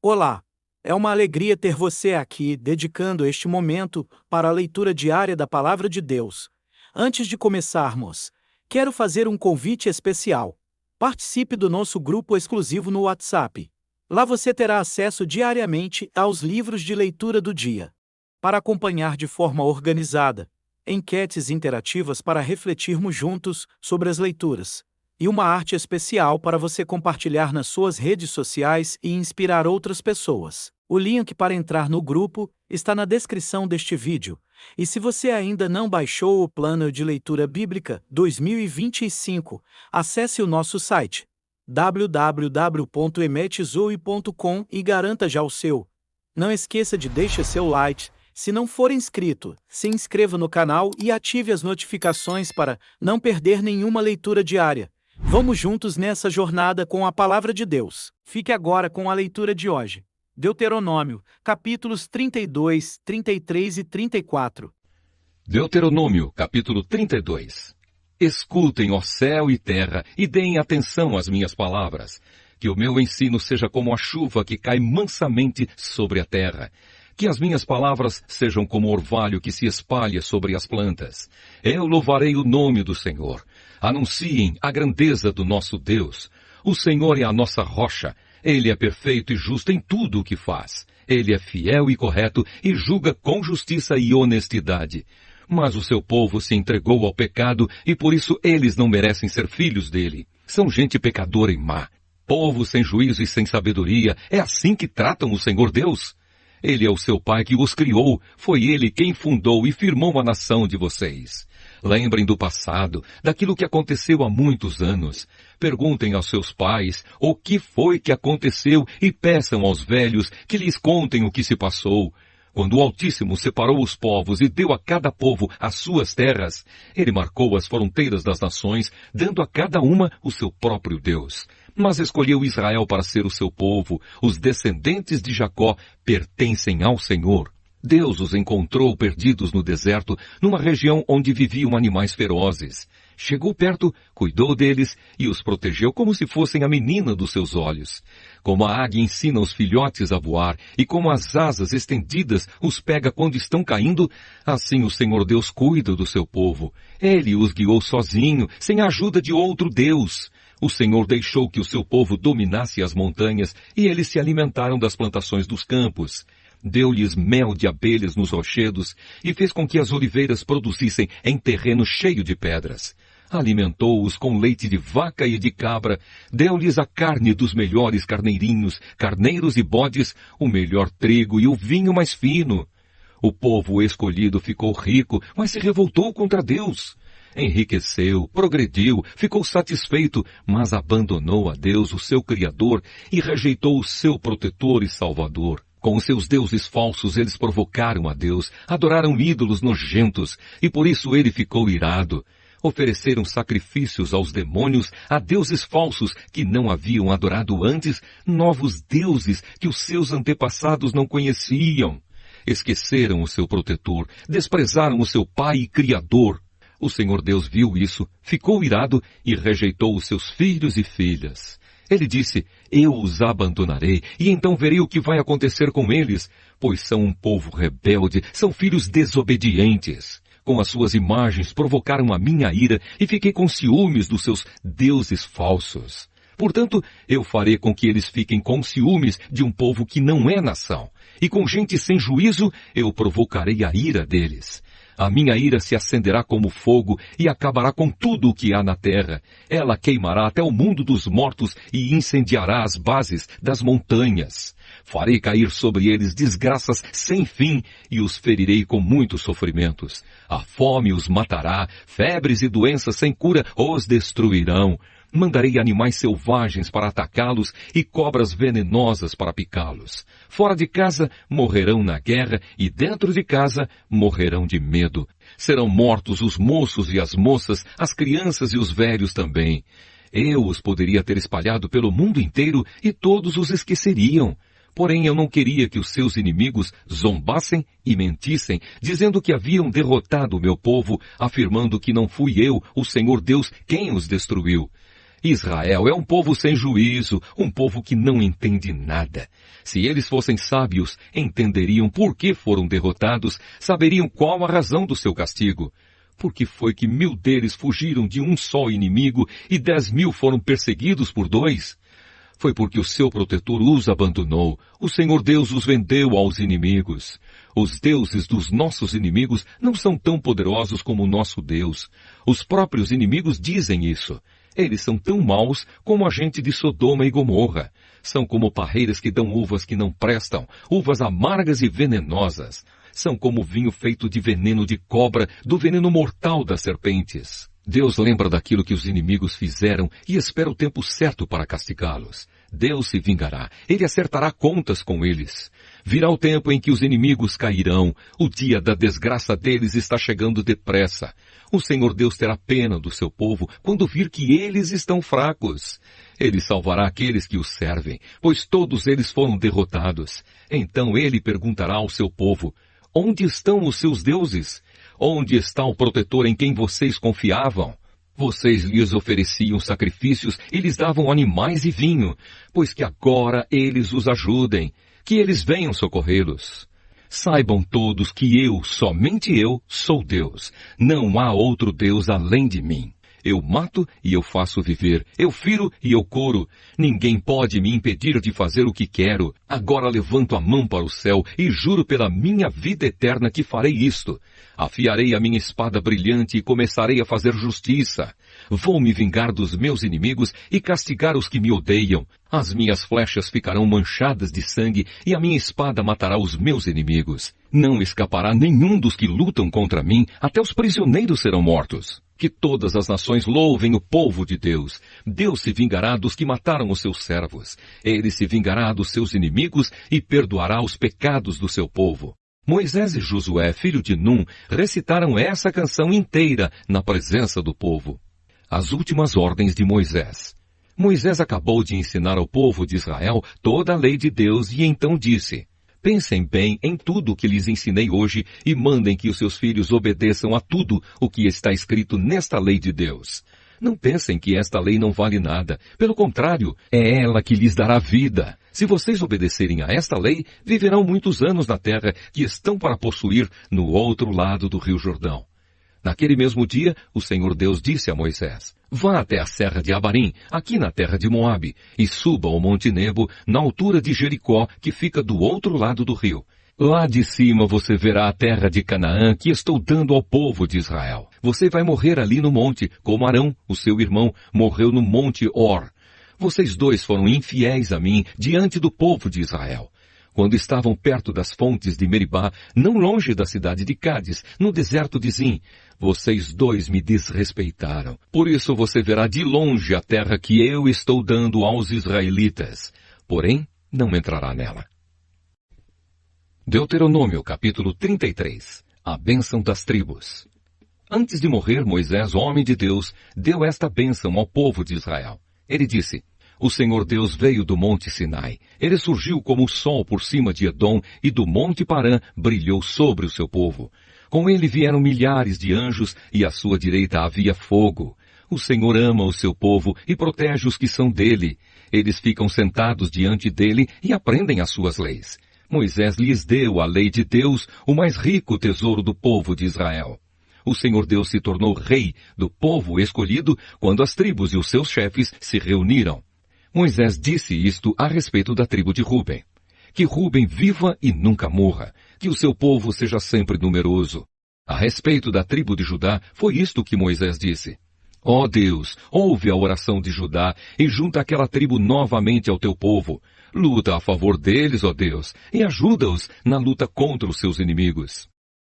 Olá! É uma alegria ter você aqui, dedicando este momento para a leitura diária da Palavra de Deus. Antes de começarmos, quero fazer um convite especial. Participe do nosso grupo exclusivo no WhatsApp. Lá você terá acesso diariamente aos livros de leitura do dia. Para acompanhar de forma organizada, enquetes interativas para refletirmos juntos sobre as leituras e uma arte especial para você compartilhar nas suas redes sociais e inspirar outras pessoas. O link para entrar no grupo está na descrição deste vídeo. E se você ainda não baixou o Plano de Leitura Bíblica 2025, acesse o nosso site www.emetzoe.com e garanta já o seu. Não esqueça de deixar seu like. Se não for inscrito, se inscreva no canal e ative as notificações para não perder nenhuma leitura diária. Vamos juntos nessa jornada com a Palavra de Deus. Fique agora com a leitura de hoje. Deuteronômio, capítulos 32, 33 e 34. Deuteronômio, capítulo 32. Escutem, ó céu e terra, e deem atenção às minhas palavras. Que o meu ensino seja como a chuva que cai mansamente sobre a terra. Que as minhas palavras sejam como orvalho que se espalha sobre as plantas. Eu louvarei o nome do Senhor. Anunciem a grandeza do nosso Deus. O Senhor é a nossa rocha. Ele é perfeito e justo em tudo o que faz. Ele é fiel e correto e julga com justiça e honestidade. Mas o seu povo se entregou ao pecado e por isso eles não merecem ser filhos dele. São gente pecadora e má. Povo sem juízo e sem sabedoria. É assim que tratam o Senhor Deus? Ele é o seu pai que os criou. Foi ele quem fundou e firmou a nação de vocês. Lembrem do passado, daquilo que aconteceu há muitos anos. Perguntem aos seus pais o que foi que aconteceu e peçam aos velhos que lhes contem o que se passou. Quando o Altíssimo separou os povos e deu a cada povo as suas terras, ele marcou as fronteiras das nações, dando a cada uma o seu próprio Deus. Mas escolheu Israel para ser o seu povo. Os descendentes de Jacó pertencem ao Senhor. Deus os encontrou perdidos no deserto, numa região onde viviam animais ferozes. Chegou perto, cuidou deles e os protegeu como se fossem a menina dos seus olhos. Como a águia ensina os filhotes a voar e como as asas estendidas os pega quando estão caindo, assim o Senhor Deus cuida do seu povo. Ele os guiou sozinho, sem a ajuda de outro Deus. O Senhor deixou que o seu povo dominasse as montanhas e eles se alimentaram das plantações dos campos. Deu-lhes mel de abelhas nos rochedos e fez com que as oliveiras produzissem em terreno cheio de pedras. Alimentou-os com leite de vaca e de cabra, deu-lhes a carne dos melhores carneirinhos, carneiros e bodes, o melhor trigo e o vinho mais fino. O povo escolhido ficou rico, mas se revoltou contra Deus. Enriqueceu, progrediu, ficou satisfeito, mas abandonou a Deus, o seu Criador, e rejeitou o seu protetor e Salvador. Com os seus deuses falsos eles provocaram a Deus, adoraram ídolos nojentos, e por isso ele ficou irado. Ofereceram sacrifícios aos demônios, a deuses falsos que não haviam adorado antes, novos deuses que os seus antepassados não conheciam. Esqueceram o seu protetor, desprezaram o seu pai e Criador. O Senhor Deus viu isso, ficou irado e rejeitou os seus filhos e filhas. Ele disse, eu os abandonarei, e então verei o que vai acontecer com eles, pois são um povo rebelde, são filhos desobedientes. Com as suas imagens provocaram a minha ira, e fiquei com ciúmes dos seus deuses falsos. Portanto, eu farei com que eles fiquem com ciúmes de um povo que não é nação, e com gente sem juízo eu provocarei a ira deles. A minha ira se acenderá como fogo e acabará com tudo o que há na terra. Ela queimará até o mundo dos mortos e incendiará as bases das montanhas. Farei cair sobre eles desgraças sem fim e os ferirei com muitos sofrimentos. A fome os matará, febres e doenças sem cura os destruirão. Mandarei animais selvagens para atacá-los e cobras venenosas para picá-los. Fora de casa morrerão na guerra e dentro de casa morrerão de medo. Serão mortos os moços e as moças, as crianças e os velhos também. Eu os poderia ter espalhado pelo mundo inteiro e todos os esqueceriam. Porém, eu não queria que os seus inimigos zombassem e mentissem, dizendo que haviam derrotado o meu povo, afirmando que não fui eu, o Senhor Deus, quem os destruiu. Israel é um povo sem juízo, um povo que não entende nada. Se eles fossem sábios, entenderiam por que foram derrotados, saberiam qual a razão do seu castigo. Por que foi que 1000 deles fugiram de um só inimigo e 10.000 foram perseguidos por 2? Foi porque o seu protetor os abandonou. O Senhor Deus os vendeu aos inimigos. Os deuses dos nossos inimigos não são tão poderosos como o nosso Deus. Os próprios inimigos dizem isso. Eles são tão maus como a gente de Sodoma e Gomorra. São como parreiras que dão uvas que não prestam, uvas amargas e venenosas. São como vinho feito de veneno de cobra, do veneno mortal das serpentes. Deus lembra daquilo que os inimigos fizeram e espera o tempo certo para castigá-los. Deus se vingará. Ele acertará contas com eles. Virá o tempo em que os inimigos cairão. O dia da desgraça deles está chegando depressa. O Senhor Deus terá pena do seu povo quando vir que eles estão fracos. Ele salvará aqueles que o servem, pois todos eles foram derrotados. Então ele perguntará ao seu povo: onde estão os seus deuses? Onde está o protetor em quem vocês confiavam? Vocês lhes ofereciam sacrifícios e lhes davam animais e vinho, pois que agora eles os ajudem, que eles venham socorrê-los. Saibam todos que eu, somente eu, sou Deus. Não há outro Deus além de mim. Eu mato e eu faço viver. Eu firo e eu curo. Ninguém pode me impedir de fazer o que quero. Agora levanto a mão para o céu e juro pela minha vida eterna que farei isto. Afiarei a minha espada brilhante e começarei a fazer justiça. Vou me vingar dos meus inimigos e castigar os que me odeiam. As minhas flechas ficarão manchadas de sangue e a minha espada matará os meus inimigos. Não escapará nenhum dos que lutam contra mim, até os prisioneiros serão mortos. Que todas as nações louvem o povo de Deus. Deus se vingará dos que mataram os seus servos. Ele se vingará dos seus inimigos e perdoará os pecados do seu povo. Moisés e Josué, filho de Num, recitaram essa canção inteira na presença do povo. As últimas ordens de Moisés. Moisés acabou de ensinar ao povo de Israel toda a lei de Deus e então disse: pensem bem em tudo o que lhes ensinei hoje e mandem que os seus filhos obedeçam a tudo o que está escrito nesta lei de Deus. Não pensem que esta lei não vale nada. Pelo contrário, é ela que lhes dará vida. Se vocês obedecerem a esta lei, viverão muitos anos na terra que estão para possuir no outro lado do Rio Jordão. Naquele mesmo dia, o Senhor Deus disse a Moisés: vá até a serra de Abarim, aqui na terra de Moabe, e suba ao Monte Nebo, na altura de Jericó, que fica do outro lado do rio. Lá de cima você verá a terra de Canaã que estou dando ao povo de Israel. Você vai morrer ali no monte, como Arão, o seu irmão, morreu no monte Or. Vocês dois foram infiéis a mim diante do povo de Israel. Quando estavam perto das fontes de Meribá, não longe da cidade de Cádiz, no deserto de Zim, vocês dois me desrespeitaram. Por isso você verá de longe a terra que eu estou dando aos israelitas. Porém, não entrará nela. Deuteronômio, capítulo 33. A bênção das tribos. Antes de morrer, Moisés, homem de Deus, deu esta bênção ao povo de Israel. Ele disse: o Senhor Deus veio do monte Sinai. Ele surgiu como o sol por cima de Edom e do monte Parã brilhou sobre o seu povo. Com ele vieram milhares de anjos e à sua direita havia fogo. O Senhor ama o seu povo e protege os que são dele. Eles ficam sentados diante dele e aprendem as suas leis. Moisés lhes deu a lei de Deus, o mais rico tesouro do povo de Israel. O Senhor Deus se tornou rei do povo escolhido quando as tribos e os seus chefes se reuniram. Moisés disse isto a respeito da tribo de Ruben. Que Ruben viva e nunca morra, que o seu povo seja sempre numeroso. A respeito da tribo de Judá, foi isto que Moisés disse: ó Deus, ouve a oração de Judá e junta aquela tribo novamente ao teu povo. Luta a favor deles, ó Deus, e ajuda-os na luta contra os seus inimigos.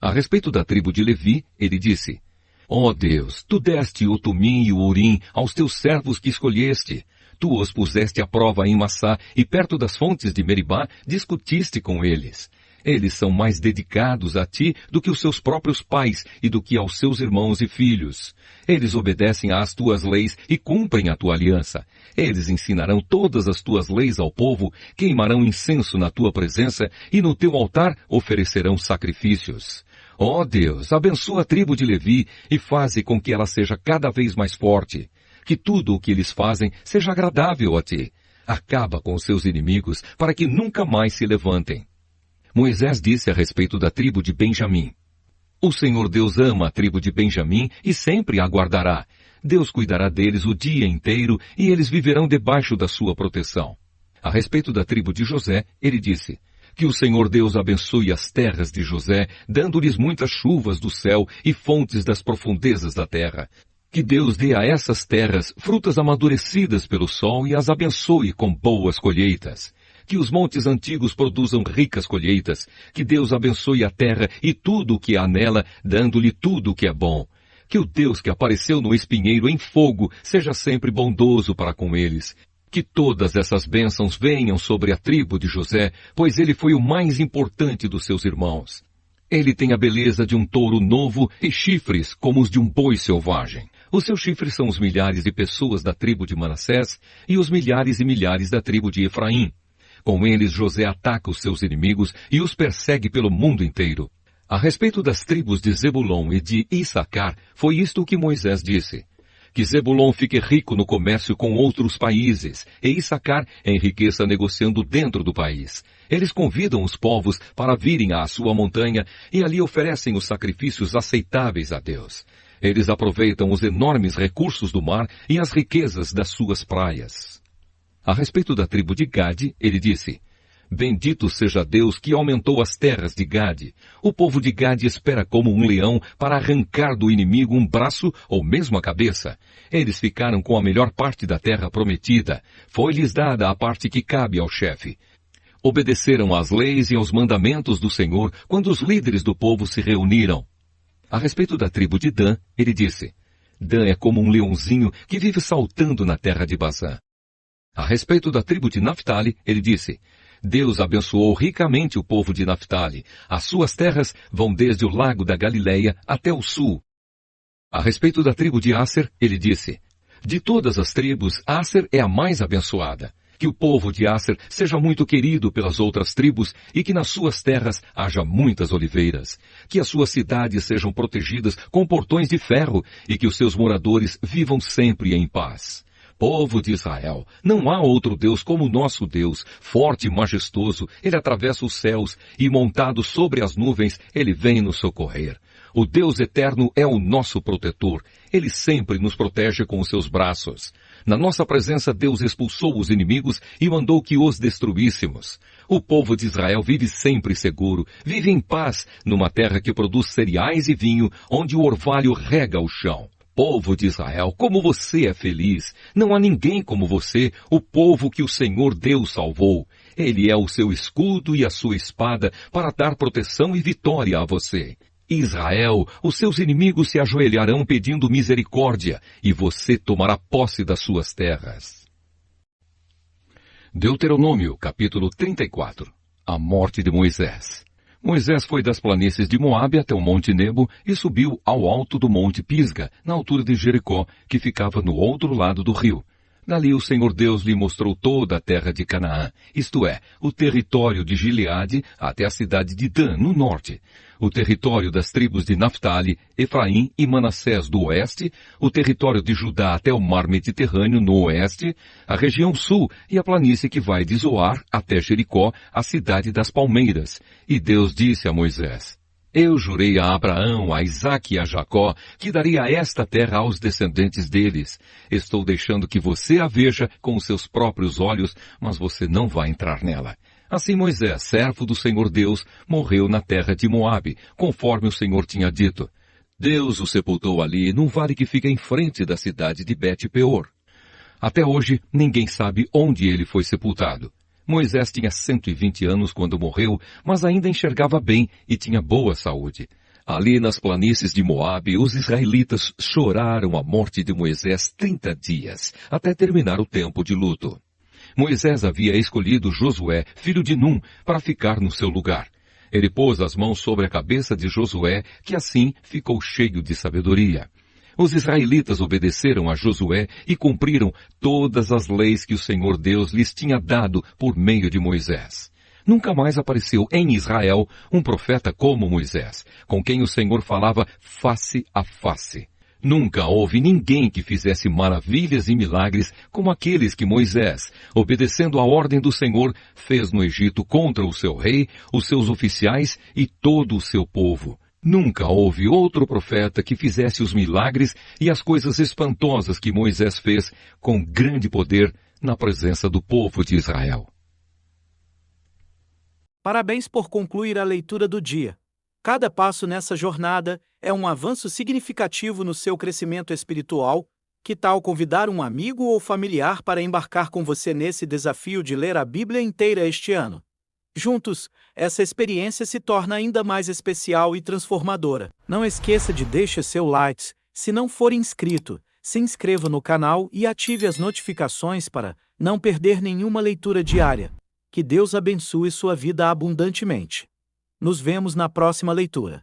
A respeito da tribo de Levi, ele disse: ó Deus, tu deste o Tumim e o Urim aos teus servos que escolheste. Tu os puseste à prova em Massá e perto das fontes de Meribá discutiste com eles. Eles são mais dedicados a ti do que os seus próprios pais e do que aos seus irmãos e filhos. Eles obedecem às tuas leis e cumprem a tua aliança. Eles ensinarão todas as tuas leis ao povo, queimarão incenso na tua presença e no teu altar oferecerão sacrifícios. Ó Deus, abençoa a tribo de Levi e faze com que ela seja cada vez mais forte. que tudo o que eles fazem seja agradável a ti. Acaba com os seus inimigos, para que nunca mais se levantem. Moisés disse a respeito da tribo de Benjamim: O Senhor Deus ama a tribo de Benjamim e sempre a guardará. Deus cuidará deles o dia inteiro e eles viverão debaixo da sua proteção. A respeito da tribo de José, ele disse: Que o Senhor Deus abençoe as terras de José, dando-lhes muitas chuvas do céu e fontes das profundezas da terra. Que Deus dê a essas terras frutas amadurecidas pelo sol e as abençoe com boas colheitas. Que os montes antigos produzam ricas colheitas. Que Deus abençoe a terra e tudo o que há nela, dando-lhe tudo o que é bom. Que o Deus que apareceu no espinheiro em fogo seja sempre bondoso para com eles. Que todas essas bênçãos venham sobre a tribo de José, pois ele foi o mais importante dos seus irmãos. Ele tem a beleza de um touro novo e chifres como os de um boi selvagem. Os seus chifres são os milhares de pessoas da tribo de Manassés e os milhares e milhares da tribo de Efraim. Com eles José ataca os seus inimigos e os persegue pelo mundo inteiro. A respeito das tribos de Zebulon e de Issacar, foi isto que Moisés disse: Que Zebulon fique rico no comércio com outros países, e Issacar enriqueça negociando dentro do país. Eles convidam os povos para virem à sua montanha e ali oferecem os sacrifícios aceitáveis a Deus. Eles aproveitam os enormes recursos do mar e as riquezas das suas praias. A respeito da tribo de Gade, ele disse: Bendito seja Deus que aumentou as terras de Gade. O povo de Gade espera como um leão para arrancar do inimigo um braço ou mesmo a cabeça. Eles ficaram com a melhor parte da terra prometida. Foi-lhes dada a parte que cabe ao chefe. Obedeceram às leis e aos mandamentos do Senhor quando os líderes do povo se reuniram. A respeito da tribo de Dan, ele disse: Dan é como um leãozinho que vive saltando na terra de Bazã. A respeito da tribo de Naphtali, ele disse: Deus abençoou ricamente o povo de Naphtali. As suas terras vão desde o lago da Galileia até o sul. A respeito da tribo de Asser, ele disse: De todas as tribos, Asser é a mais abençoada. Que o povo de Asser seja muito querido pelas outras tribos e que nas suas terras haja muitas oliveiras. Que as suas cidades sejam protegidas com portões de ferro e que os seus moradores vivam sempre em paz. Povo de Israel, não há outro Deus como o nosso Deus, forte e majestoso. Ele atravessa os céus e, montado sobre as nuvens, ele vem nos socorrer. O Deus eterno é o nosso protetor. Ele sempre nos protege com os seus braços. Na nossa presença, Deus expulsou os inimigos e mandou que os destruíssemos. O povo de Israel vive sempre seguro, vive em paz, numa terra que produz cereais e vinho, onde o orvalho rega o chão. Povo de Israel, como você é feliz! Não há ninguém como você, o povo que o Senhor Deus salvou. Ele é o seu escudo e a sua espada para dar proteção e vitória a você. Israel, os seus inimigos se ajoelharão pedindo misericórdia, e você tomará posse das suas terras. Deuteronômio, capítulo 34. A morte de Moisés. Moisés foi das planícies de Moabe até o Monte Nebo e subiu ao alto do Monte Pisga, na altura de Jericó, que ficava no outro lado do rio. Dali o Senhor Deus lhe mostrou toda a terra de Canaã, isto é, o território de Gileade até a cidade de Dan, no norte, o território das tribos de Naphtali, Efraim e Manassés do oeste, o território de Judá até o mar Mediterrâneo no oeste, a região sul e a planície que vai de Zoar até Jericó, a cidade das palmeiras. E Deus disse a Moisés: Eu jurei a Abraão, a Isaque e a Jacó que daria esta terra aos descendentes deles. Estou deixando que você a veja com os seus próprios olhos, mas você não vai entrar nela. Assim Moisés, servo do Senhor Deus, morreu na terra de Moabe, conforme o Senhor tinha dito. Deus o sepultou ali, num vale que fica em frente da cidade de Bet-peor. Até hoje, ninguém sabe onde ele foi sepultado. Moisés tinha 120 anos quando morreu, mas ainda enxergava bem e tinha boa saúde. Ali nas planícies de Moabe, os israelitas choraram a morte de Moisés 30 dias, até terminar o tempo de luto. Moisés havia escolhido Josué, filho de Num, para ficar no seu lugar. Ele pôs as mãos sobre a cabeça de Josué, que assim ficou cheio de sabedoria. Os israelitas obedeceram a Josué e cumpriram todas as leis que o Senhor Deus lhes tinha dado por meio de Moisés. Nunca mais apareceu em Israel um profeta como Moisés, com quem o Senhor falava face a face. Nunca houve ninguém que fizesse maravilhas e milagres como aqueles que Moisés, obedecendo à ordem do Senhor, fez no Egito contra o seu rei, os seus oficiais e todo o seu povo. Nunca houve outro profeta que fizesse os milagres e as coisas espantosas que Moisés fez com grande poder na presença do povo de Israel. Parabéns por concluir a leitura do dia. Cada passo nessa jornada é um avanço significativo no seu crescimento espiritual. Que tal convidar um amigo ou familiar para embarcar com você nesse desafio de ler a Bíblia inteira este ano? Juntos, essa experiência se torna ainda mais especial e transformadora. Não esqueça de deixar seu like. Se não for inscrito, se inscreva no canal e ative as notificações para não perder nenhuma leitura diária. Que Deus abençoe sua vida abundantemente. Nos vemos na próxima leitura.